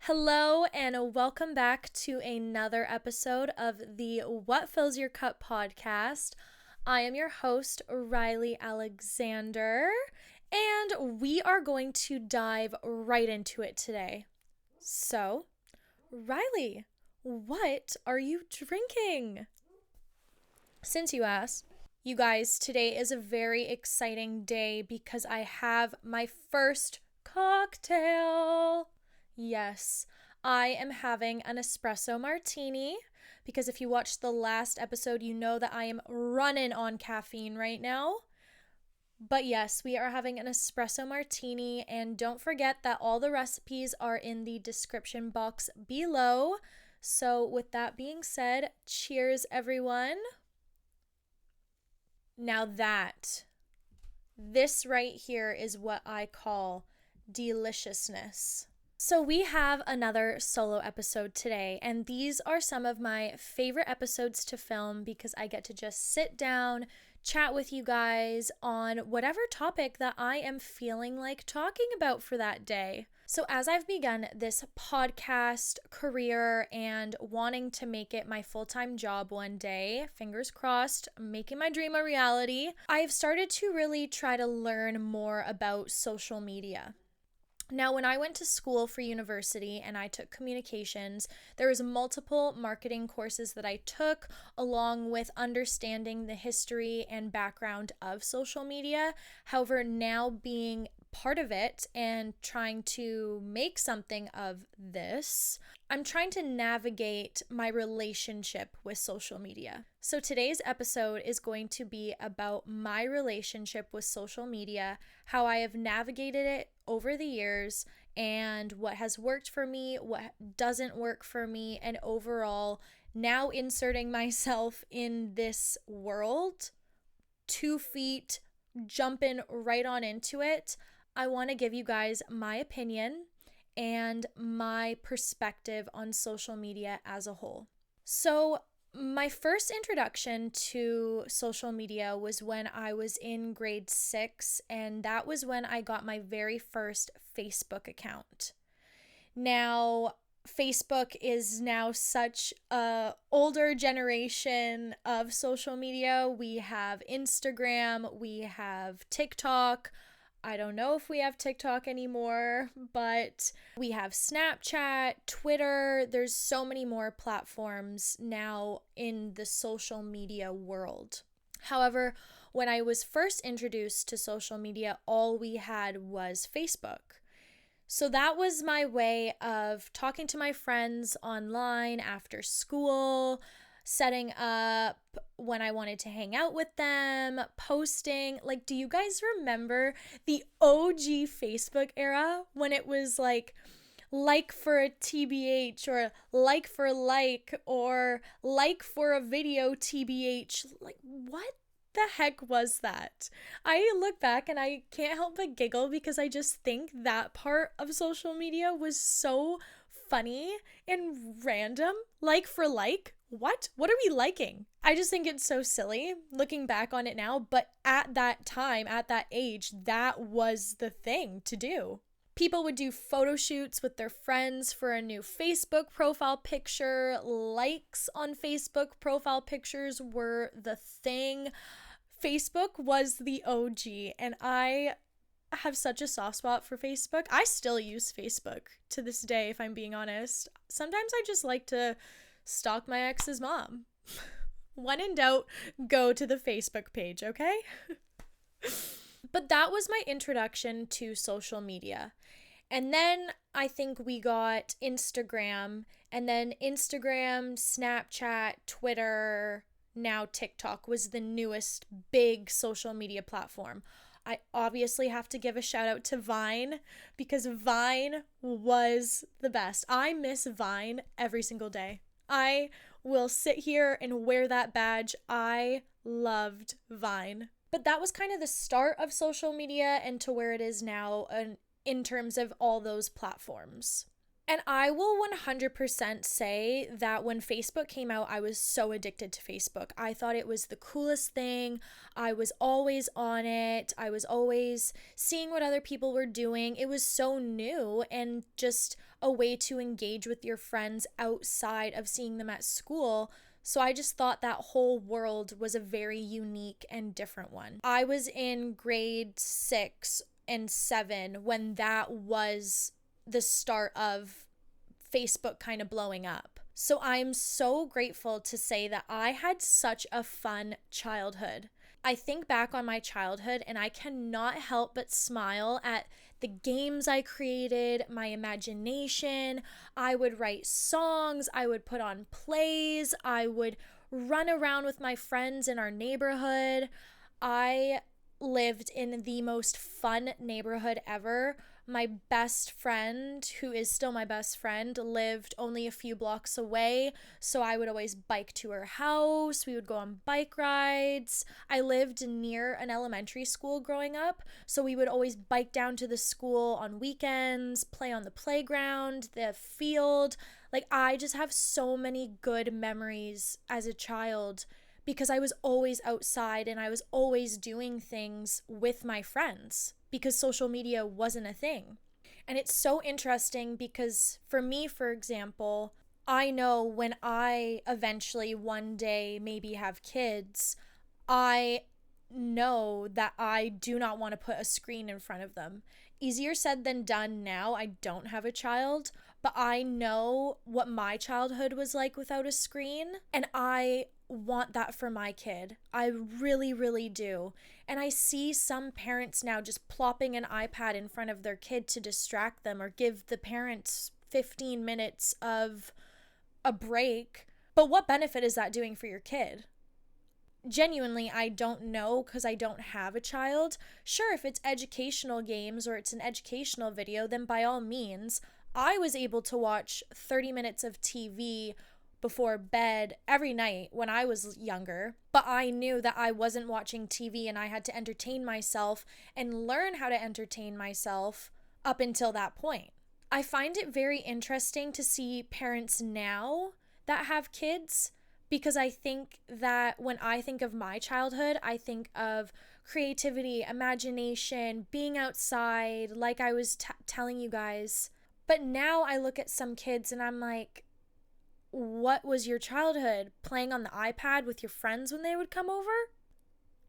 Hello, and welcome back to another episode of the What Fills Your Cup podcast. I am your host, Riley Alexander, and we are going to dive right into it today. So, Riley, what are you drinking? Since you asked, you guys, today is a very exciting day because I have my first cocktail. Yes, I am having an espresso martini because if you watched the last episode, you know that I am running on caffeine right now. But yes, we are having an espresso martini, and don't forget that all the recipes are in the description box below. So, with that being said, cheers, everyone. Now, this right here is what I call deliciousness. So we have another solo episode today, and these are some of my favorite episodes to film because I get to just sit down, chat with you guys on whatever topic that I am feeling like talking about for that day. So as I've begun this podcast career and wanting to make it my full-time job one day, fingers crossed, making my dream a reality, I've started to really try to learn more about social media. Now, when I went to school for university and I took communications, there was multiple marketing courses that I took along with understanding the history and background of social media. However, now being part of it and trying to make something of this, I'm trying to navigate my relationship with social media. So today's episode is going to be about my relationship with social media, how I have navigated it over the years, and what has worked for me, what doesn't work for me, and overall, now inserting myself in this world, 2 feet, jumping right on into it. I want to give you guys my opinion and my perspective on social media as a whole. So, my first introduction to social media was when I was in grade 6, and that was when I got my very first Facebook account. Now, Facebook is now such a older generation of social media. We have Instagram, we have TikTok. I don't know if we have TikTok anymore, but we have Snapchat, Twitter. There's so many more platforms now in the social media world. However, when I was first introduced to social media, all we had was Facebook. So that was my way of talking to my friends online after school, setting up when I wanted to hang out with them, posting. Like, do you guys remember the OG Facebook era when it was like for a TBH or like for a video TBH? Like, what the heck was that? I look back and I can't help but giggle because I just think that part of social media was so funny and random. Like for like, what are we liking? I just think it's so silly looking back on it now, but at that time, at that age, that was the thing to do. People would do photo shoots with their friends for a new Facebook profile picture. Likes on Facebook profile pictures were the thing. Facebook was the OG, and I have such a soft spot for Facebook. I still use Facebook to this day, if I'm being honest. Sometimes I just like to stalk my ex's mom. When in doubt, go to the Facebook page, okay? But that was my introduction to social media. And then I think we got Instagram, and then Instagram, Snapchat, Twitter, now TikTok was the newest big social media platform. I obviously have to give a shout out to Vine because Vine was the best. I miss Vine every single day. I will sit here and wear that badge. I loved Vine. But that was kind of the start of social media and to where it is now in terms of all those platforms. And I will 100% say that when Facebook came out, I was so addicted to Facebook. I thought it was the coolest thing. I was always on it. I was always seeing what other people were doing. It was so new and just a way to engage with your friends outside of seeing them at school. So I just thought that whole world was a very unique and different one. I was in grade 6 and 7 when that was the start of Facebook kind of blowing up. So I'm so grateful to say that I had such a fun childhood. I think back on my childhood and I cannot help but smile at the games I created, my imagination. I would write songs, I would put on plays, I would run around with my friends in our neighborhood. I lived in the most fun neighborhood ever. My best friend, who is still my best friend, lived only a few blocks away, so I would always bike to her house. We would go on bike rides. I lived near an elementary school growing up, so we would always bike down to the school on weekends, play on the playground, the field. Like, I just have so many good memories as a child because I was always outside and I was always doing things with my friends because social media wasn't a thing. And it's so interesting because for me, for example, I know when I eventually one day maybe have kids, I know that I do not want to put a screen in front of them. Easier said than done now. I don't have a child, but I know what my childhood was like without a screen, and I want that for my kid. I really, really do. And I see some parents now just plopping an iPad in front of their kid to distract them or give the parents 15 minutes of a break. But what benefit is that doing for your kid? Genuinely, I don't know because I don't have a child. Sure, if it's educational games or it's an educational video, then by all means. I was able to watch 30 minutes of TV before bed every night when I was younger, but I knew that I wasn't watching TV and I had to entertain myself and learn how to entertain myself up until that point. I find it very interesting to see parents now that have kids because I think that when I think of my childhood, I think of creativity, imagination, being outside, like I was telling you guys. But now I look at some kids and I'm like, what was your childhood? Playing on the iPad with your friends when they would come over?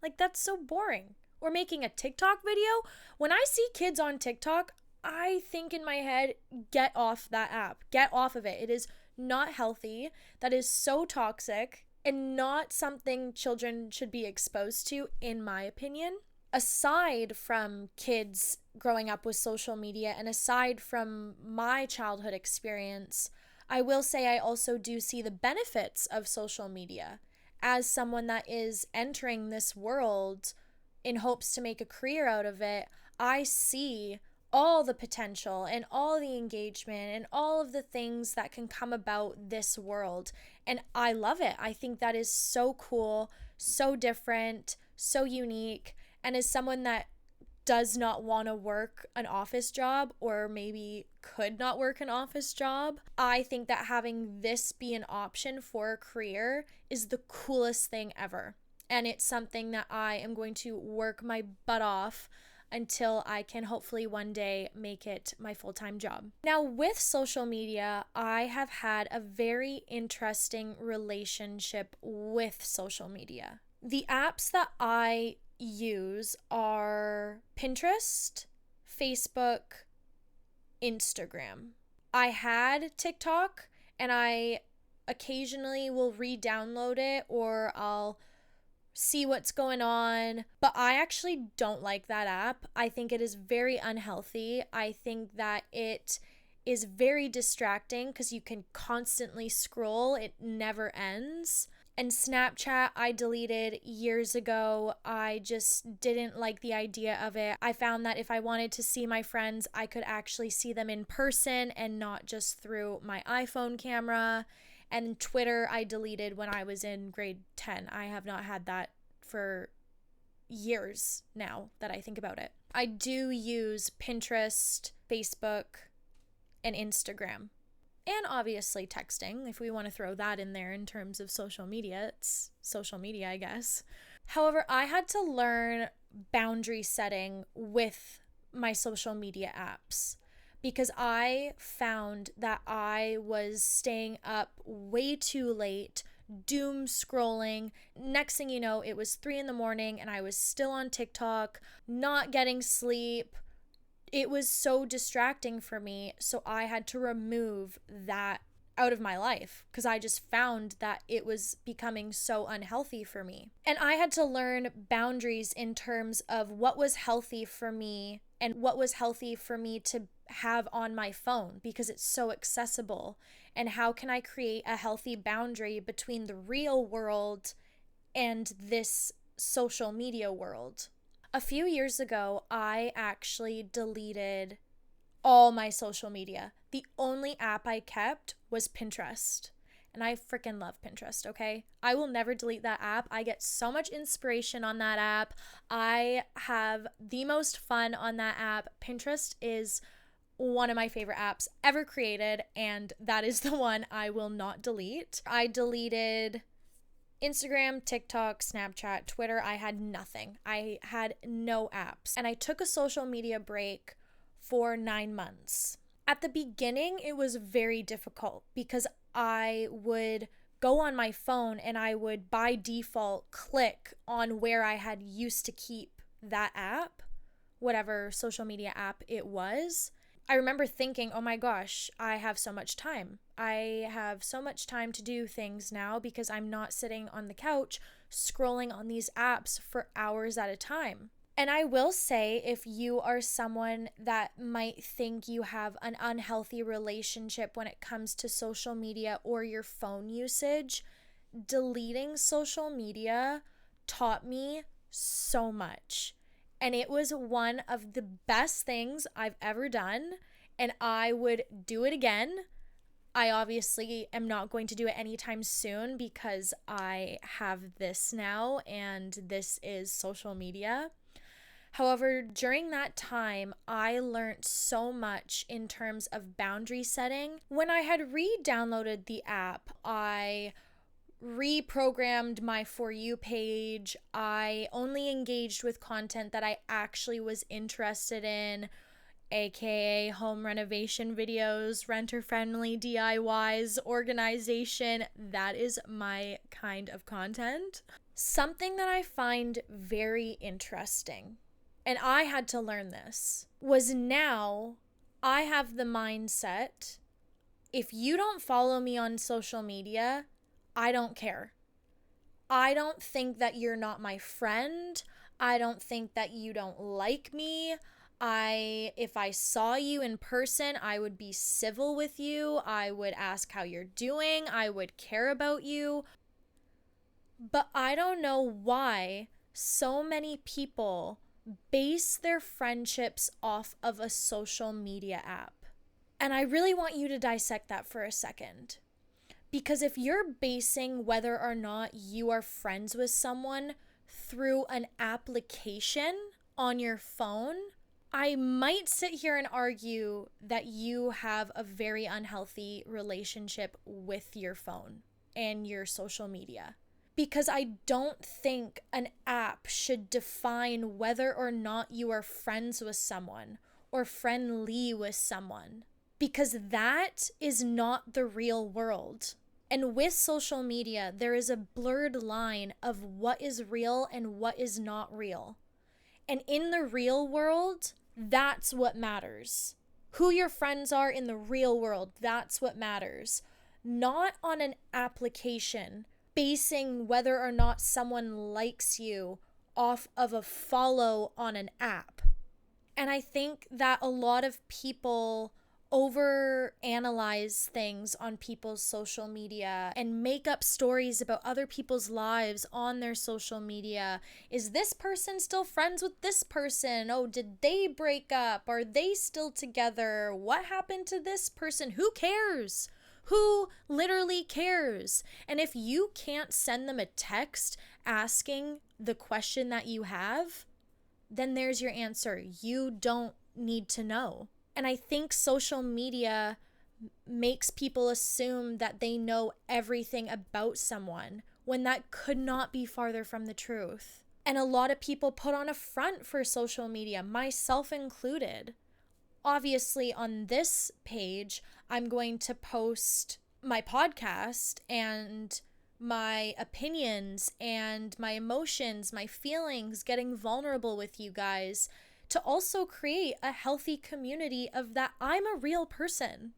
Like, that's so boring. Or making a TikTok video? When I see kids on TikTok, I think in my head, get off that app. Get off of it. It is not healthy. That is so toxic and not something children should be exposed to, in my opinion. Aside from kids growing up with social media and aside from my childhood experience, I will say I also do see the benefits of social media. As someone that is entering this world in hopes to make a career out of it, I see all the potential and all the engagement and all of the things that can come about this world. And I love it. I think that is so cool, so different, so unique. And as someone that does not want to work an office job or maybe could not work an office job, I think that having this be an option for a career is the coolest thing ever. And it's something that I am going to work my butt off until I can hopefully one day make it my full-time job. Now, with social media, I have had a very interesting relationship with social media. The apps that I use are Pinterest, Facebook, Instagram. I had TikTok and I occasionally will re-download it or I'll see what's going on, but I actually don't like that app. I think it is very unhealthy. I think that it is very distracting because you can constantly scroll. It never ends. And Snapchat, I deleted years ago. I just didn't like the idea of it. I found that if I wanted to see my friends, I could actually see them in person and not just through my iPhone camera. And Twitter, I deleted when I was in grade 10. I have not had that for years now that I think about it. I do use Pinterest, Facebook, and Instagram. And obviously texting, if we want to throw that in there in terms of social media, it's social media, I guess. However, I had to learn boundary setting with my social media apps because I found that I was staying up way too late, doom scrolling. Next thing you know, it was 3 a.m. and I was still on TikTok, not getting sleep. It was so distracting for me, so I had to remove that out of my life because I just found that it was becoming so unhealthy for me. And I had to learn boundaries in terms of what was healthy for me and what was healthy for me to have on my phone because it's so accessible. And how can I create a healthy boundary between the real world and this social media world? A few years ago, I actually deleted all my social media. The only app I kept was Pinterest. And I freaking love Pinterest, okay? I will never delete that app. I get so much inspiration on that app. I have the most fun on that app. Pinterest is one of my favorite apps ever created, and that is the one I will not delete. I deleted Instagram, TikTok, Snapchat, Twitter. I had nothing. I had no apps. And I took a social media break for 9 months. At the beginning, it was very difficult because I would go on my phone and I would by default click on where I had used to keep that app, whatever social media app it was. I remember thinking, oh my gosh, I have so much time. I have so much time to do things now because I'm not sitting on the couch scrolling on these apps for hours at a time. And I will say, if you are someone that might think you have an unhealthy relationship when it comes to social media or your phone usage, deleting social media taught me so much. And it was one of the best things I've ever done, and I would do it again. I obviously am not going to do it anytime soon because I have this now, and this is social media. However, during that time, I learned so much in terms of boundary setting. When I had re-downloaded the app, I reprogrammed my For You page. I only engaged with content that I actually was interested in, aka home renovation videos, renter-friendly DIYs, organization. That is my kind of content. Something that I find very interesting, and I had to learn this, was now I have the mindset, if you don't follow me on social media, I don't care. I don't think that you're not my friend. I don't think that you don't like me. If I saw you in person, I would be civil with you. I would ask how you're doing. I would care about you. But I don't know why so many people base their friendships off of a social media app. And I really want you to dissect that for a second. Because if you're basing whether or not you are friends with someone through an application on your phone, I might sit here and argue that you have a very unhealthy relationship with your phone and your social media. Because I don't think an app should define whether or not you are friends with someone or friendly with someone. Because that is not the real world. And with social media, there is a blurred line of what is real and what is not real. And in the real world, that's what matters. Who your friends are in the real world, that's what matters. Not on an application, basing whether or not someone likes you off of a follow on an app. And I think that a lot of people overanalyze things on people's social media and make up stories about other people's lives on their social media. Is this person still friends with this person? Oh, did they break up? Are they still together? What happened to this person? Who cares? Who literally cares? And if you can't send them a text asking the question that you have, then there's your answer. You don't need to know. And I think social media makes people assume that they know everything about someone when that could not be farther from the truth. And a lot of people put on a front for social media, myself included. Obviously, on this page, I'm going to post my podcast and my opinions and my emotions, my feelings, getting vulnerable with you guys to also create a healthy community of that I'm a real person.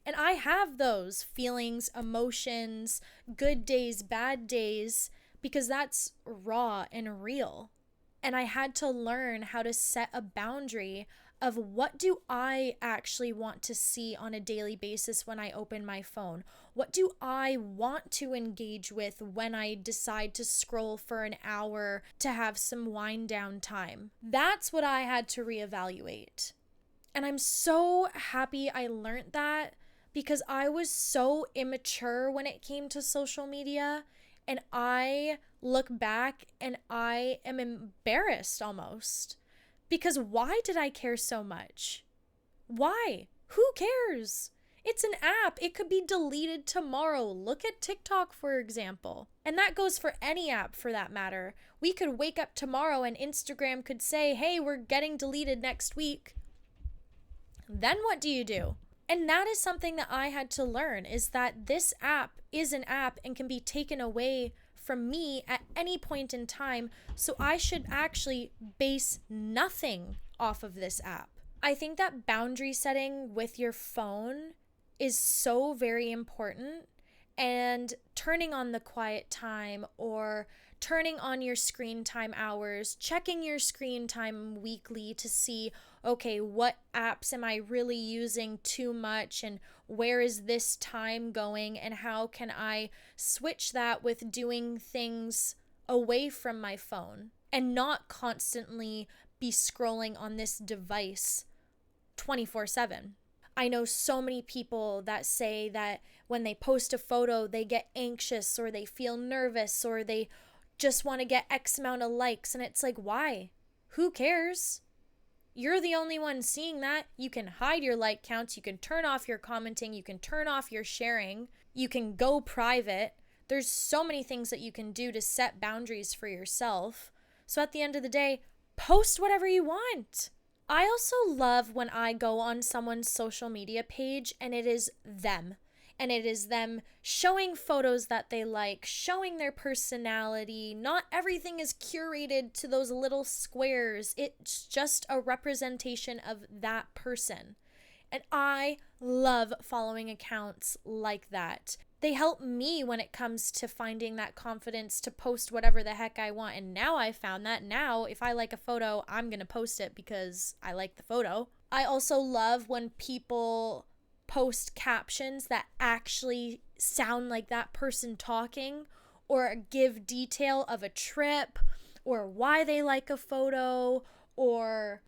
And I have those feelings, emotions, good days, bad days, because that's raw and real. And I had to learn how to set a boundary of what do I actually want to see on a daily basis when I open my phone? What do I want to engage with when I decide to scroll for an hour to have some wind down time? That's what I had to reevaluate. And I'm so happy I learned that, because I was so immature when it came to social media, and I look back and I am embarrassed almost, because why did I care so much? Why? Who cares? It's an app. It could be deleted tomorrow. Look at TikTok, for example. And that goes for any app for that matter. We could wake up tomorrow and Instagram could say, hey, we're getting deleted next week. Then what do you do? And that is something that I had to learn, is that this app is an app and can be taken away from me at any point in time. So I should actually base nothing off of this app. I think that boundary setting with your phone is so very important, and turning on the quiet time or turning on your screen time hours, checking your screen time weekly to see, okay, what apps am I really using too much, and where is this time going, and how can I switch that with doing things away from my phone and not constantly be scrolling on this device 24/7. I know so many people that say that when they post a photo, they get anxious or they feel nervous or they just want to get X amount of likes. And it's like, why? Who cares? You're the only one seeing that. You can hide your like counts. You can turn off your commenting. You can turn off your sharing. You can go private. There's so many things that you can do to set boundaries for yourself. So at the end of the day, post whatever you want. I also love when I go on someone's social media page and it is them. And it is them showing photos that they like, showing their personality. Not everything is curated to those little squares. It's just a representation of that person. And I love following accounts like that. They help me when it comes to finding that confidence to post whatever the heck I want. And now I found that now if I like a photo, I'm going to post it because I like the photo. I also love when people post captions that actually sound like that person talking, or give detail of a trip or why they like a photo or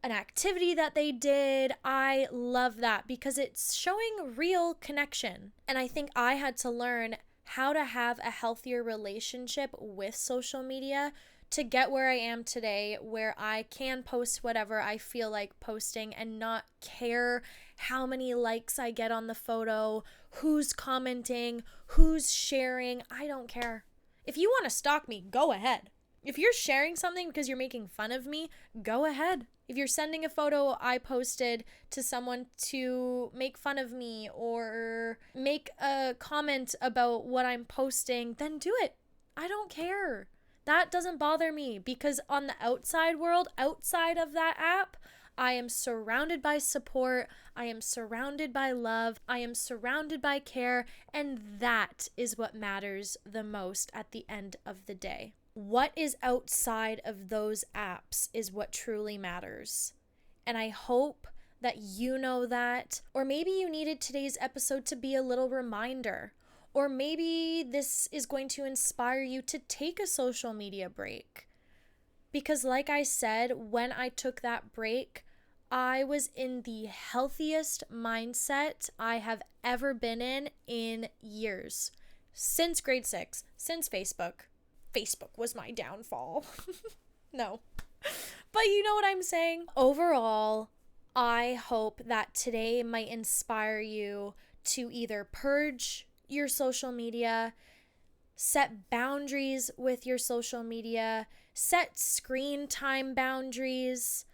an activity that they did. I love that because it's showing real connection. And I think I had to learn how to have a healthier relationship with social media to get where I am today, where I can post whatever I feel like posting and not care how many likes I get on the photo, who's commenting, who's sharing. I don't care. If you want to stalk me, go ahead. If you're sharing something because you're making fun of me, go ahead. If you're sending a photo I posted to someone to make fun of me or make a comment about what I'm posting, then do it. I don't care. That doesn't bother me because on the outside world, outside of that app, I am surrounded by support. I am surrounded by love. I am surrounded by care. And that is what matters the most at the end of the day. What is outside of those apps is what truly matters. And I hope that you know that, or maybe you needed today's episode to be a little reminder, or maybe this is going to inspire you to take a social media break. Because like I said, when I took that break, I was in the healthiest mindset I have ever been in years. Since grade 6, since Facebook. Facebook was my downfall. No. But you know what I'm saying? Overall, I hope that today might inspire you to either purge your social media, set boundaries with your social media, set screen time boundaries.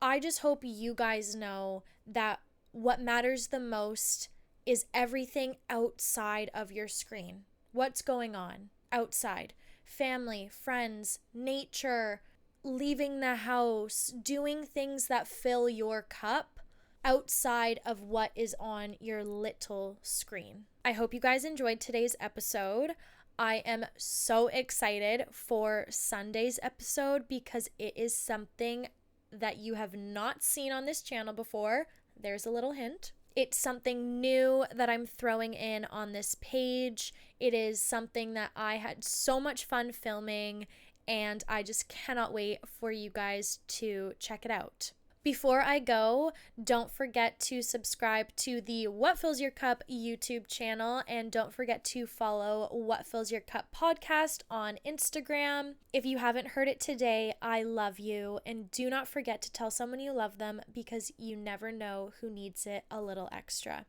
I just hope you guys know that what matters the most is everything outside of your screen. What's going on outside? Family, friends, nature, leaving the house, doing things that fill your cup outside of what is on your little screen. I hope you guys enjoyed today's episode. I am so excited for Sunday's episode because it is something that you have not seen on this channel before. There's a little hint. It's something new that I'm throwing in on this page. It is something that I had so much fun filming, and I just cannot wait for you guys to check it out. Before I go, don't forget to subscribe to the What Fills Your Cup YouTube channel, and don't forget to follow What Fills Your Cup podcast on Instagram. If you haven't heard it today, I love you, and do not forget to tell someone you love them because you never know who needs it a little extra.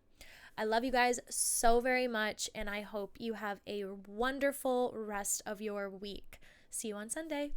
I love you guys so very much, and I hope you have a wonderful rest of your week. See you on Sunday.